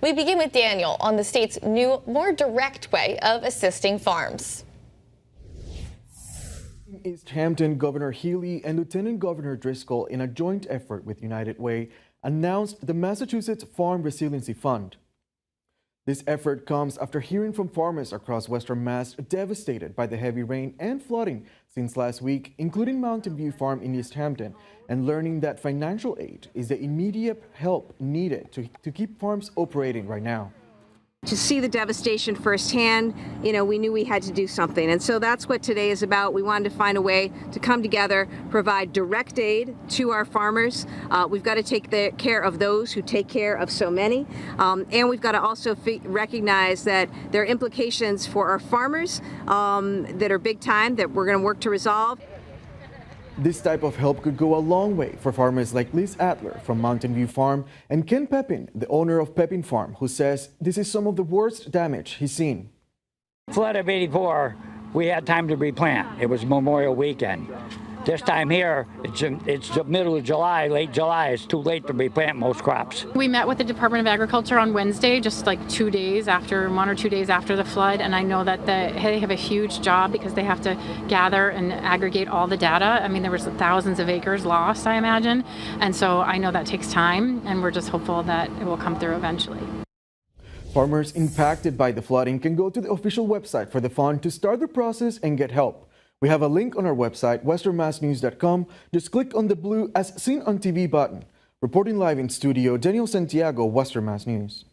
We begin with Daniel on the state's new, more direct way of assisting farms. In East Hampton, Governor Healey and Lieutenant Governor Driscoll, in a joint effort with United Way, announced the Massachusetts Farm Resiliency Fund. This effort comes after hearing from farmers across Western Mass devastated by the heavy rain and flooding since last week, including Mountain View Farm in East Hampton, and learning that financial aid is the immediate help needed to keep farms operating right now. To see the devastation firsthand, we knew we had to do something. And so that's what today is about. We wanted to find a way to come together, provide direct aid to our farmers. We've got to take care of those who take care of so many. And we've got to also recognize that there are implications for our farmers that are big time that we're going to work to resolve. This type of help could go a long way for farmers like Liz Adler from Mountain View Farm and Ken Pepin, the owner of Pepin Farm, who says this is some of the worst damage he's seen. Flood of '84, we had time to replant. It was Memorial Weekend. This time here, it's the middle of July, late July. It's too late to replant most crops. We met with the Department of Agriculture on Wednesday, just like 2 days after, 1 or 2 days after the flood. And I know that they have a huge job because they have to gather and aggregate all the data. I mean, there was thousands of acres lost, I imagine. And so I know that takes time, and we're just hopeful that it will come through eventually. Farmers impacted by the flooding can go to the official website for the fund to start the process and get help. We have a link on our website, westernmassnews.com. Just click on the blue As Seen on TV button. Reporting live in studio, Daniel Santiago, Western Mass News.